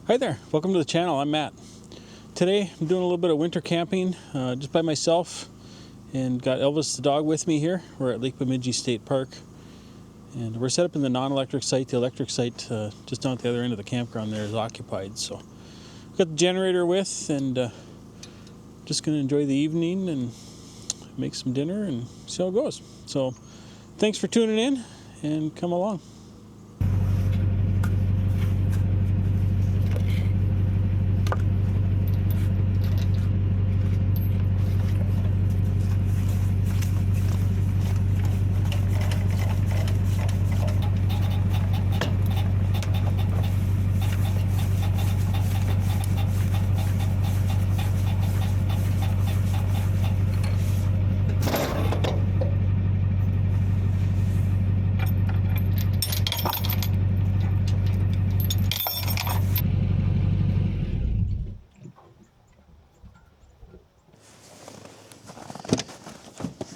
Hi there, welcome to the channel. I'm Matt. Today I'm doing a little bit of winter camping just by myself, and got Elvis the dog with me here. We're at Lake Bemidji State Park, and we're set up in the non-electric site. The electric site just down at the other end of the campground there is occupied. So we've got the generator with, and just going to enjoy the evening and make some dinner and see how it goes. So thanks for tuning in and come along.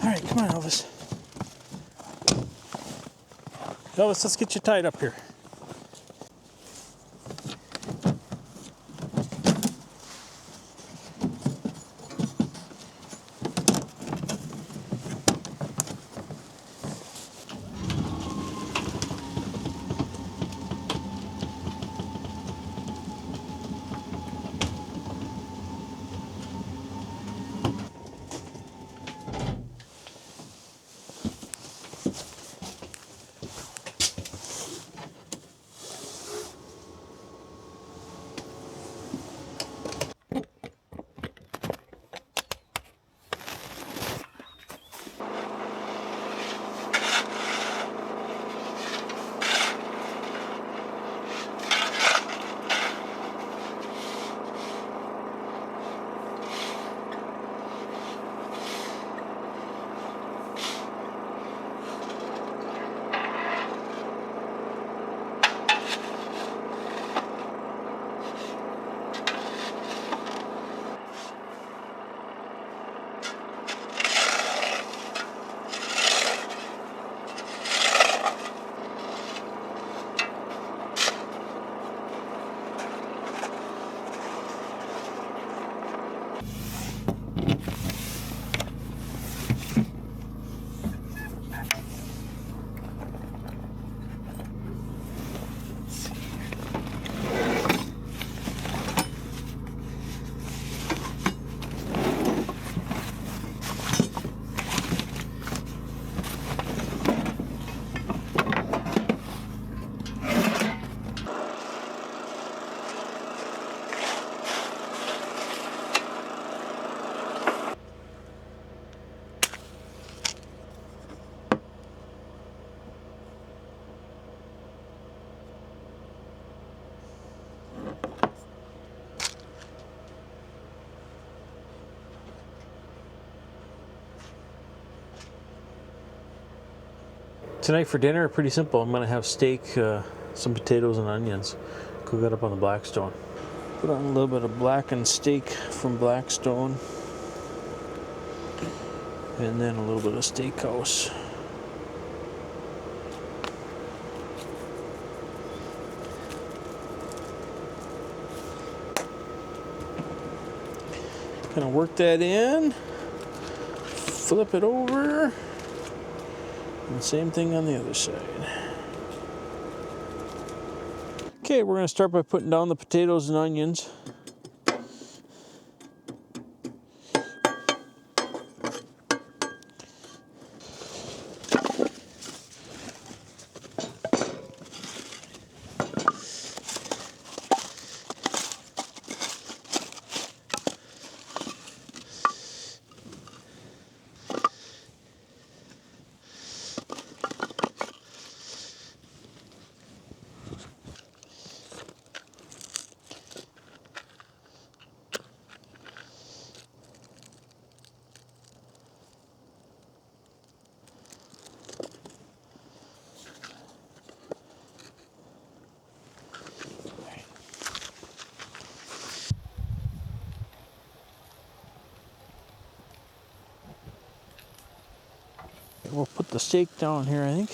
All right, come on, Elvis. Elvis, let's get you tied up here. Tonight for dinner, pretty simple. I'm going to have steak, some potatoes and onions. Cook that up on the Blackstone. Put on a little bit of blackened steak from Blackstone. And then a little bit of steakhouse. Kind of work that in. Flip it over. And same thing on the other side. Okay, we're going to start by putting down the potatoes and onions. We'll put the steak down here, I think.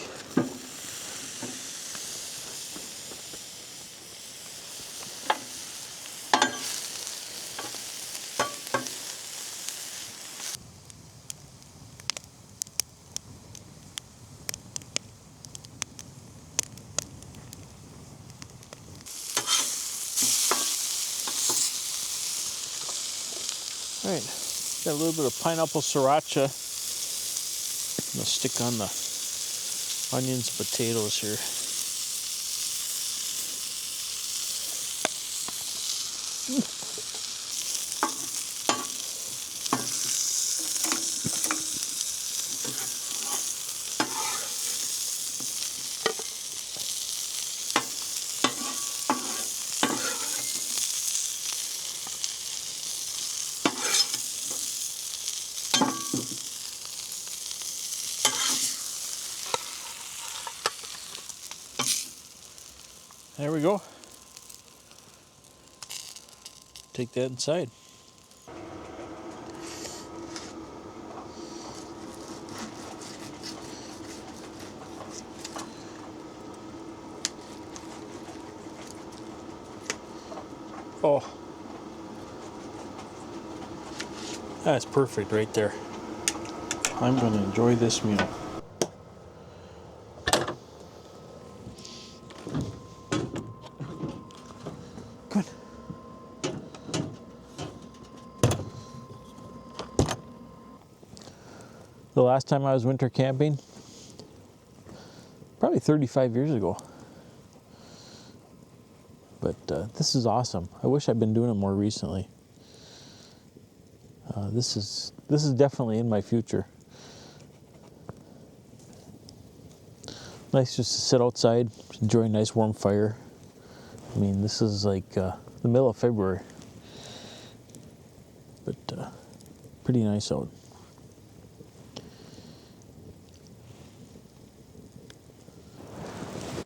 Got a little bit of pineapple sriracha. I'm gonna stick on the onions and potatoes here. There we go. Take that inside. Oh, that's perfect right there. I'm going to enjoy this meal. Good. The last time I was winter camping, probably 35 years ago. But this is awesome. I wish I'd been doing it more recently. This is definitely in my future. Nice just to sit outside, enjoy a nice warm fire. I mean, this is like the middle of February, but pretty nice out.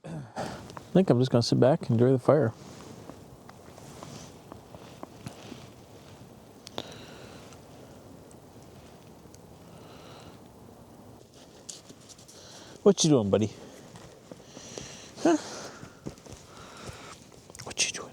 I think I'm just gonna sit back and enjoy the fire. What you doing, buddy? Huh? What you doing?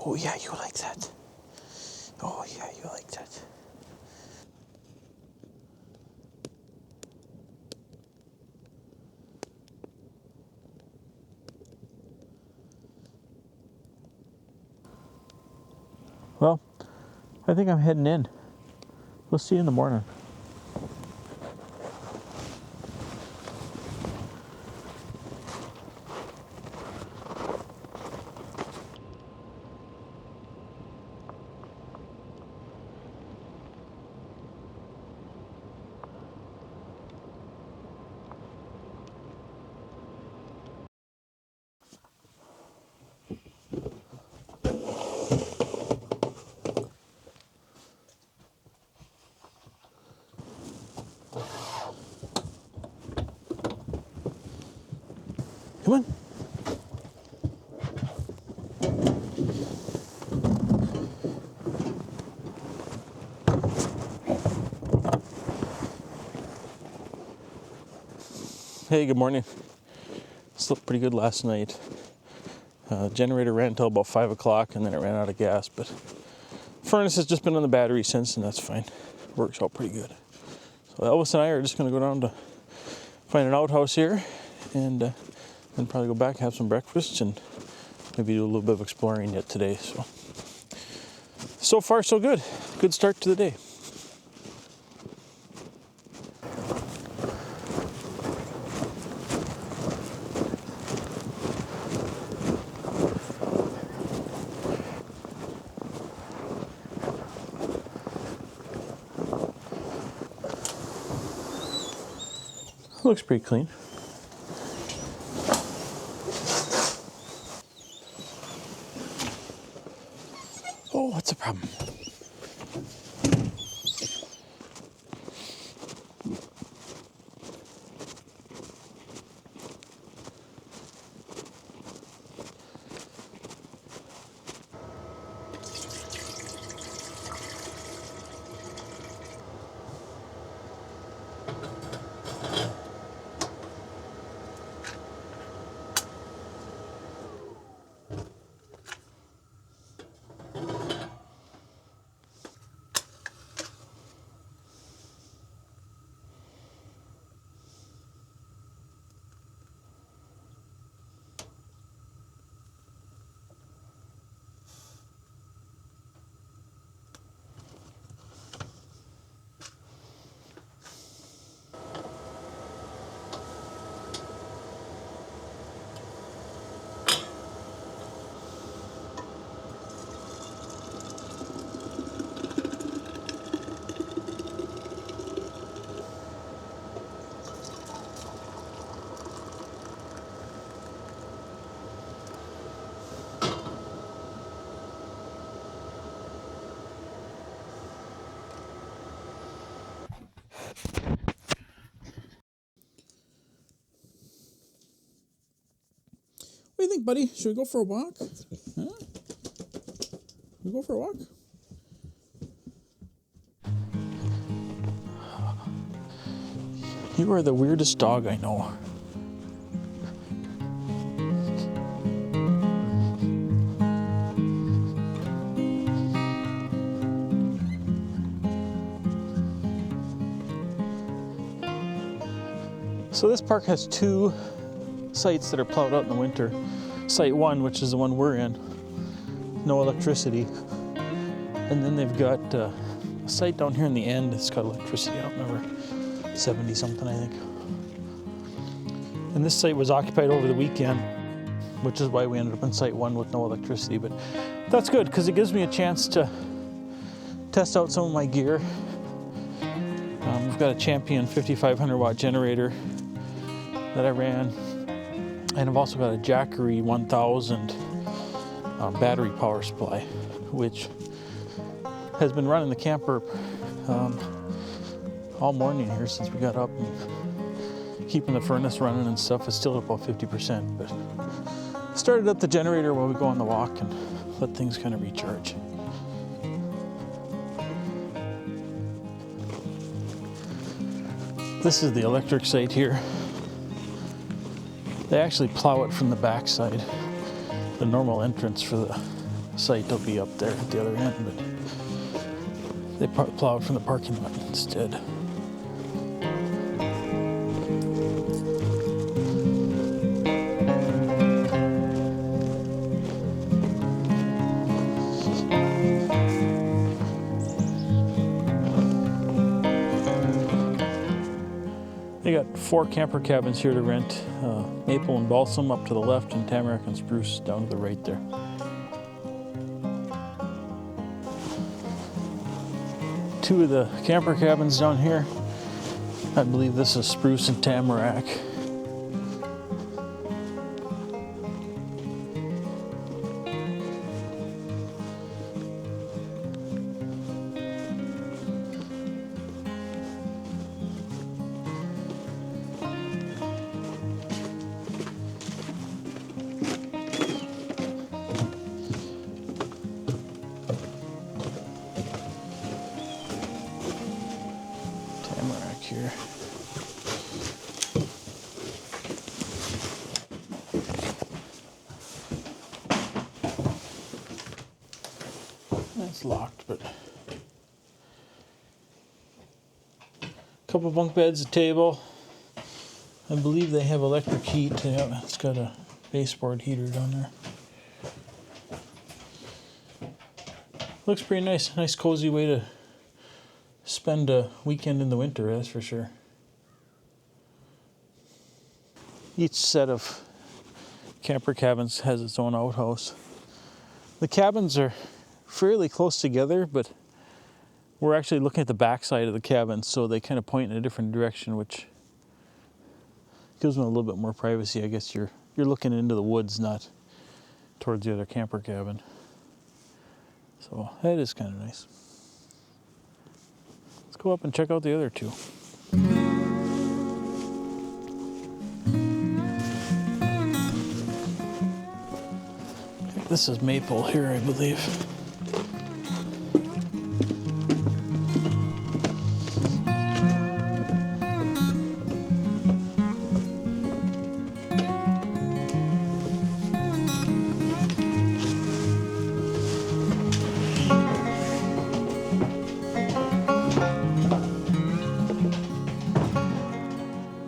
Oh yeah, you like that. Oh yeah, you like that. Well, I think I'm heading in. We'll see you in the morning. Come on. Hey, good morning. Slept pretty good last night. Generator ran until about 5 o'clock and then it ran out of gas, but furnace has just been on the battery since, and that's fine. Works out pretty good. So Elvis and I are just going to go down to find an outhouse here and then probably go back, have some breakfast, and maybe do a little bit of exploring yet today. So far so good. Good start to the day. Looks pretty clean. Oh, what's the problem? you think, buddy? Should we go for a walk? Huh? We go for a walk? You are the weirdest dog I know. So this park has two sites that are plowed out in the winter. Site 1, which is the one we're in, no electricity. And then they've got a site down here in the end that's got electricity. I don't remember, 70 something I think. And this site was occupied over the weekend, which is why we ended up in site 1 with no electricity. But that's good because it gives me a chance to test out some of my gear. We've got a Champion 5500 watt generator that I ran, and I've also got a Jackery 1000 battery power supply, which has been running the camper all morning here since we got up, and keeping the furnace running and stuff. Is still at about 50%, but started up the generator while we go on the walk and let things kind of recharge. This is the electric site here. They actually plow it from the back side. The normal entrance for the site will be up there at the other end, but they plow it from the parking lot instead. They got 4 camper cabins here to rent. Maple and balsam up to the left, and tamarack and spruce down to the right there. Two of the camper cabins down here, I believe this is spruce and tamarack. Here. That's locked, but a couple bunk beds, a table. I believe they have electric heat. It's got a baseboard heater down there. Looks pretty nice. Nice cozy way to spend a weekend in the winter, that's for sure. Each set of camper cabins has its own outhouse. The cabins are fairly close together, but we're actually looking at the back side of the cabin, so they kind of point in a different direction, which gives them a little bit more privacy. I guess you're looking into the woods, not towards the other camper cabin. So that is kind of nice. Go up and check out the other two. This is maple here, I believe.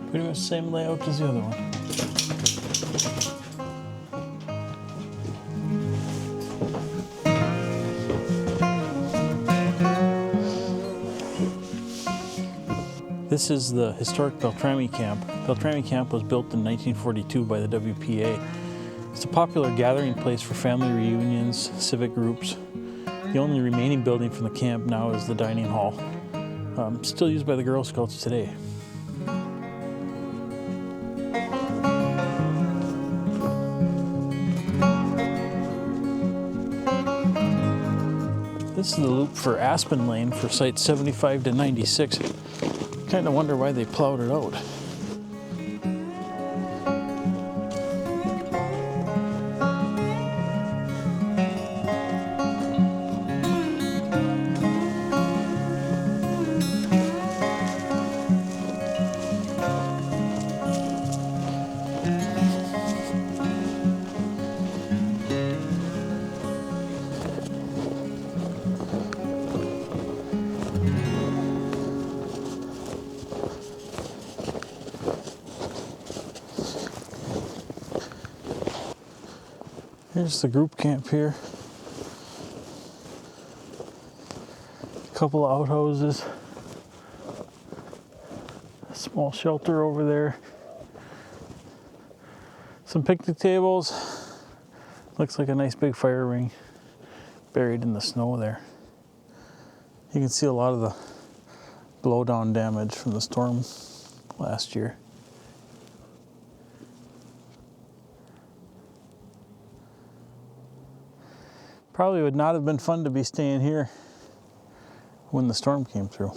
Pretty much the same layout as the other one. This is the historic Beltrami Camp. Beltrami Camp was built in 1942 by the WPA. It's a popular gathering place for family reunions, civic groups. The only remaining building from the camp now is the dining hall, still used by the Girl Scouts today. This is the loop for Aspen Lane for sites 75 to 96. Kind of wonder why they plowed it out. Here's the group camp here. A couple of outhouses. A small shelter over there. Some picnic tables. Looks like a nice big fire ring buried in the snow there. You can see a lot of the blowdown damage from the storm last year. Probably would not have been fun to be staying here when the storm came through.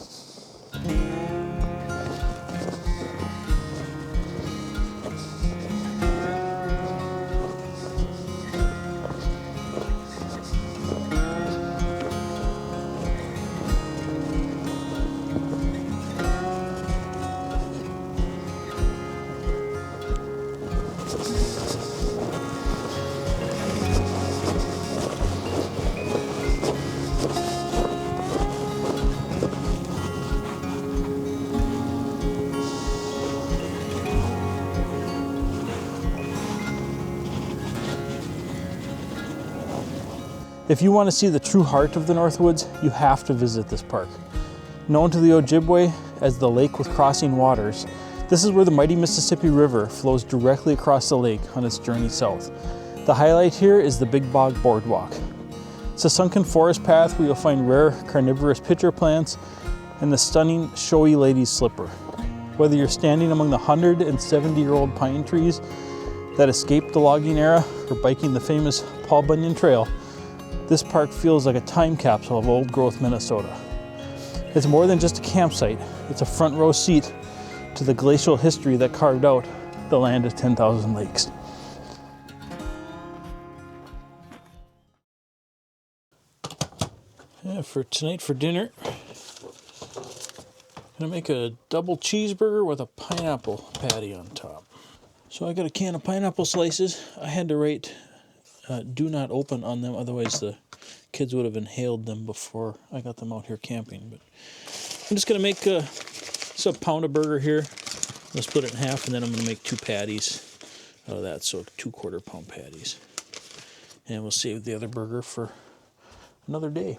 If you want to see the true heart of the Northwoods, you have to visit this park. Known to the Ojibwe as the lake with crossing waters, this is where the mighty Mississippi River flows directly across the lake on its journey south. The highlight here is the Big Bog Boardwalk. It's a sunken forest path where you'll find rare carnivorous pitcher plants and the stunning showy lady's slipper. Whether you're standing among the 170-year-old pine trees that escaped the logging era or biking the famous Paul Bunyan Trail, this park feels like a time capsule of old-growth Minnesota. It's more than just a campsite. It's a front row seat to the glacial history that carved out the land of 10,000 lakes. Yeah, for tonight for dinner, I'm gonna make a double cheeseburger with a pineapple patty on top. So I got a can of pineapple slices. I had to write do not open on them, otherwise the kids would have inhaled them before I got them out here camping. But I'm just gonna make a pound of burger here. I'll split it in half, and then I'm gonna make 2 patties out of that, so 2 quarter-pound patties. And we'll save the other burger for another day.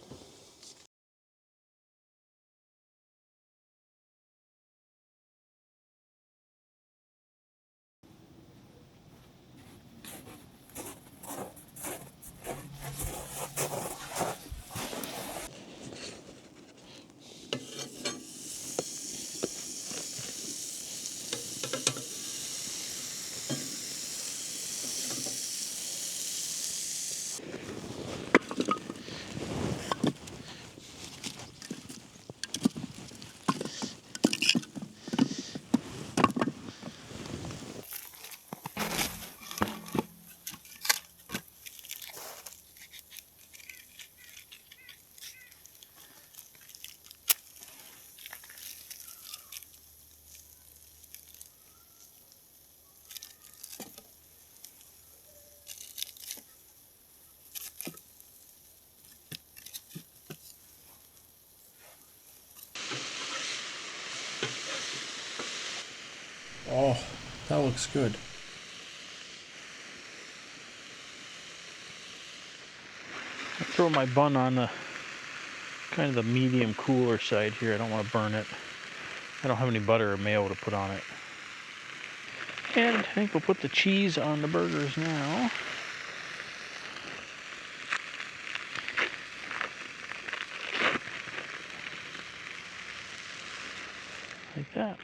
Oh, that looks good. I throw my bun on the kind of the medium cooler side here. I don't want to burn it. I don't have any butter or mayo to put on it. And I think we'll put the cheese on the burgers now. Like that.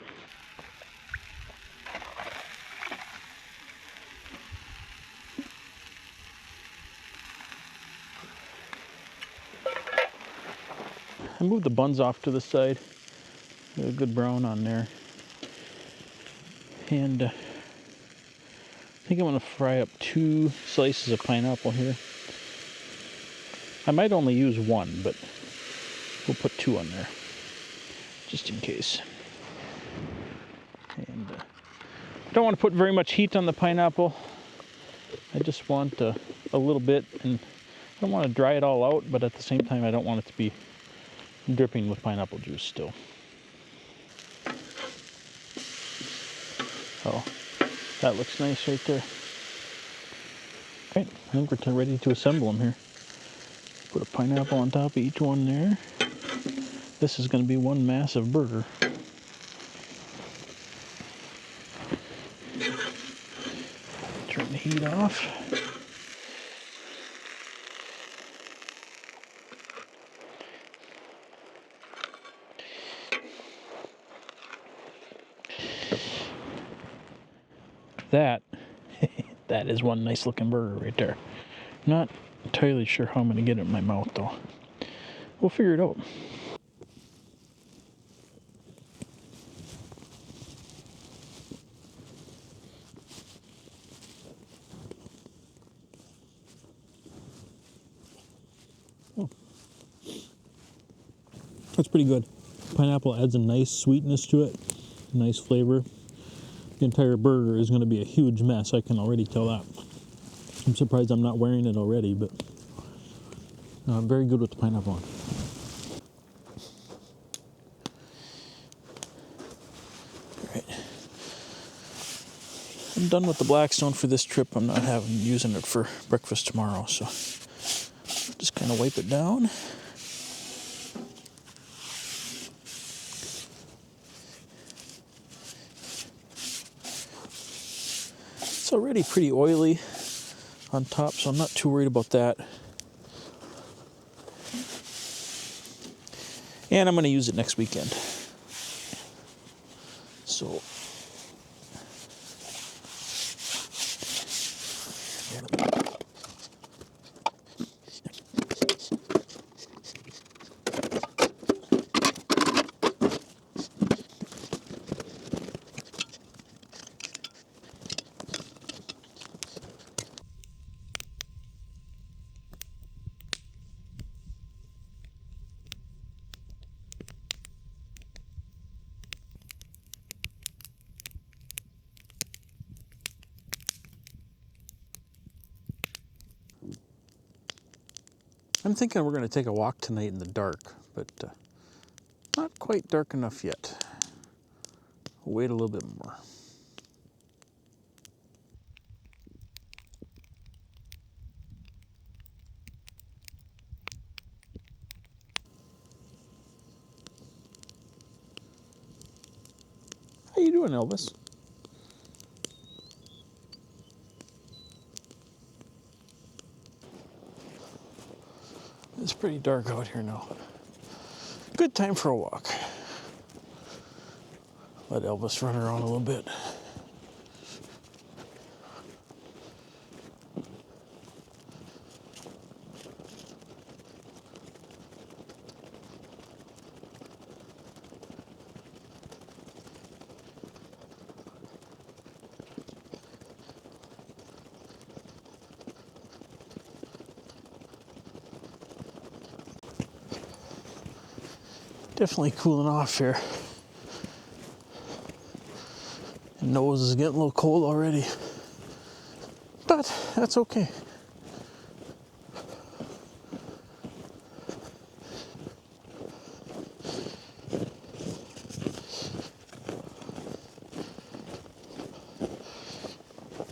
I moved the buns off to the side. Got a good brown on there. And I think I'm going to fry up 2 slices of pineapple here. I might only use 1, but we'll put 2 on there, just in case. And I don't want to put very much heat on the pineapple. I just want a little bit, and I don't want to dry it all out, but at the same time I don't want it to be dripping with pineapple juice still. Oh, that looks nice right there. Right, I think we're ready to assemble them here. Put a pineapple on top of each one there. This is going to be one massive burger. Turn the heat off. That is one nice looking burger right there. Not entirely sure how I'm going to get it in my mouth though. We'll figure it out. Oh, that's pretty good. Pineapple adds a nice sweetness to it, nice flavor. The entire burger is going to be a huge mess, I can already tell that. I'm surprised I'm not wearing it already, but very good with the pineapple on. Alright. I'm done with the Blackstone for this trip. I'm not using it for breakfast tomorrow, so just kind of wipe it down. It's already pretty oily on top, so I'm not too worried about that. And I'm going to use it next weekend. So I'm thinking we're going to take a walk tonight in the dark, but not quite dark enough yet. We'll wait a little bit more. How you doing, Elvis? It's pretty dark out here now. Good time for a walk. Let Elvis run around a little bit. Definitely cooling off here. Nose is getting a little cold already, but that's okay.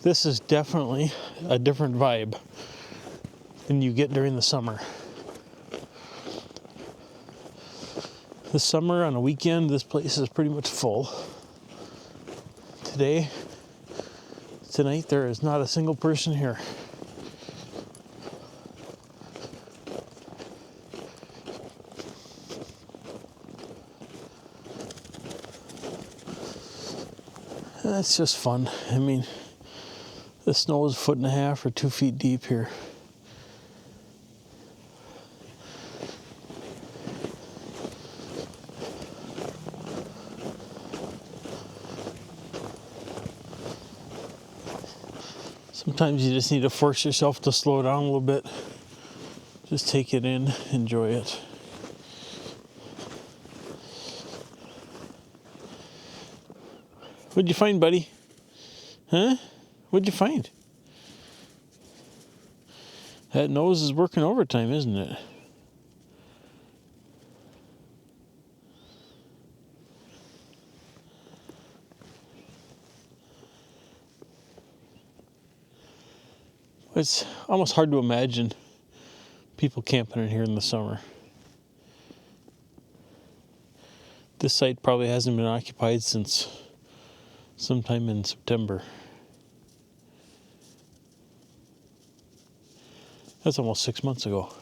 This is definitely a different vibe than you get during the summer. The summer on a weekend, this place is pretty much full. Tonight, there is not a single person here. That's just fun. I mean, the snow is 1.5 or 2 feet deep here. Sometimes you just need to force yourself to slow down a little bit. Just take it in, enjoy it. What'd you find, buddy? Huh? What'd you find? That nose is working overtime, isn't it? It's almost hard to imagine people camping in here in the summer. This site probably hasn't been occupied since sometime in September. That's almost 6 months ago.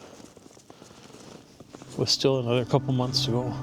With still another couple months to go.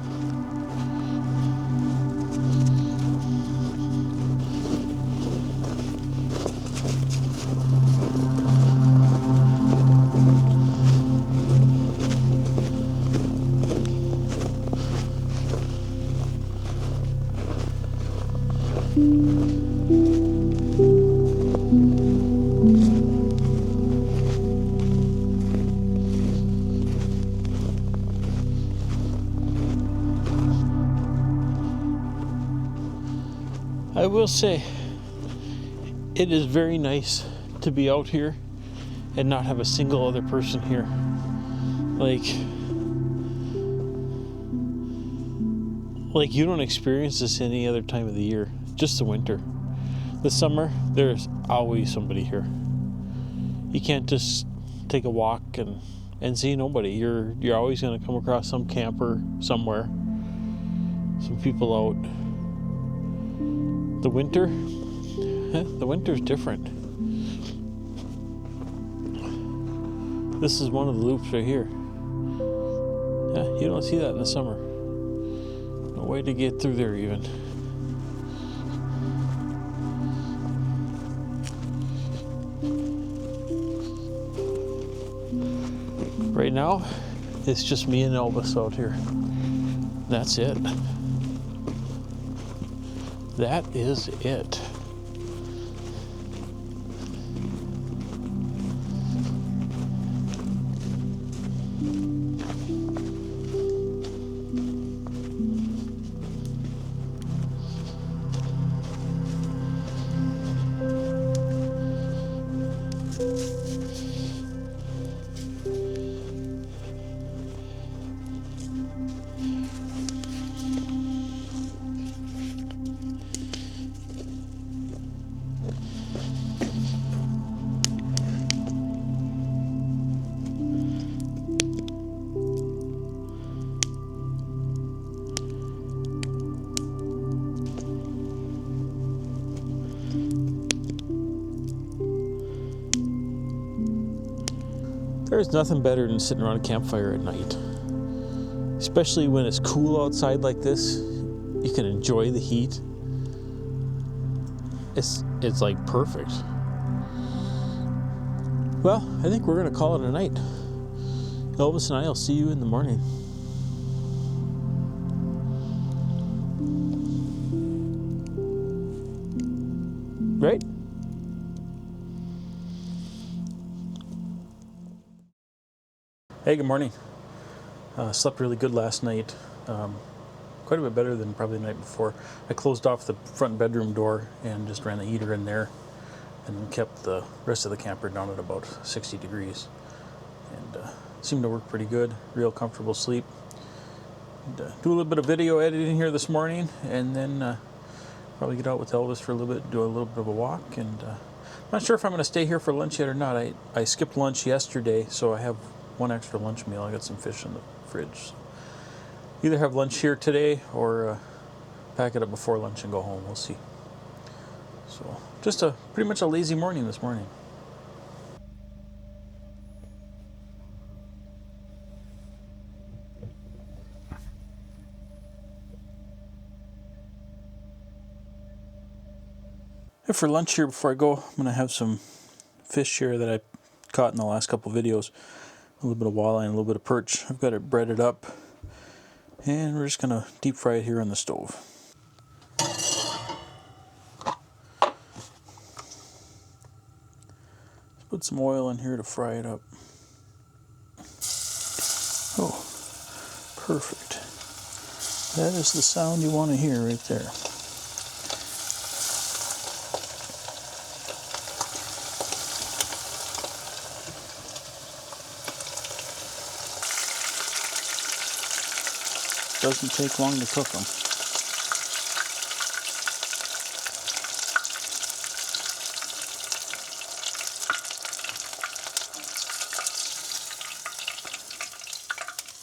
I will say, it is very nice to be out here and not have a single other person here. Like you don't experience this any other time of the year, just the winter. The summer, there's always somebody here. You can't just take a walk and see nobody. You're always going to come across some camper somewhere, some people out. The winter's different. This is one of the loops right here. Yeah, you don't see that in the summer. No way to get through there even. Right now, it's just me and Elvis out here. That's it. That is it. There's nothing better than sitting around a campfire at night. Especially when it's cool outside like this. You can enjoy the heat. It's like perfect. Well, I think we're going to call it a night. Elvis and I will see you in the morning. Right? Hey, good morning. Slept really good last night. Quite a bit better than probably the night before. I closed off the front bedroom door and just ran the heater in there and kept the rest of the camper down at about 60 degrees. And seemed to work pretty good. Real comfortable sleep. And, do a little bit of video editing here this morning, and then probably get out with Elvis for a little bit, do a little bit of a walk. And not sure if I'm going to stay here for lunch yet or not. I skipped lunch yesterday, so I have one extra lunch meal. I got some fish in the fridge. So either have lunch here today or pack it up before lunch and go home. We'll see. So just pretty much a lazy morning this morning. And for lunch here before I go, I'm going to have some fish here that I caught in the last couple videos. A little bit of walleye and a little bit of perch. I've got it breaded up, and we're just going to deep fry it here on the stove. Let's put some oil in here to fry it up. Oh, perfect. That is the sound you want to hear right there. Doesn't take long to cook them.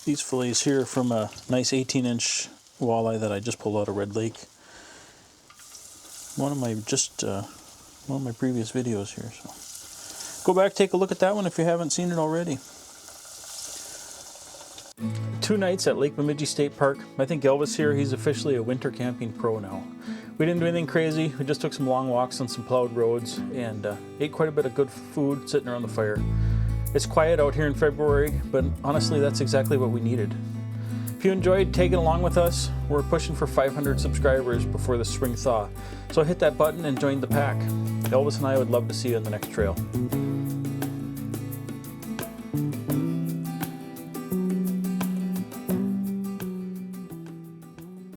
These fillets here from a nice 18-inch walleye that I just pulled out of Red Lake. One of my previous videos here. So go back, take a look at that one if you haven't seen it already. 2 nights at Lake Bemidji State Park. I think Elvis here, he's officially a winter camping pro now. We didn't do anything crazy. We just took some long walks on some plowed roads and ate quite a bit of good food sitting around the fire. It's quiet out here in February, but honestly, that's exactly what we needed. If you enjoyed tagging along with us, we're pushing for 500 subscribers before the spring thaw. So hit that button and join the pack. Elvis and I would love to see you on the next trail.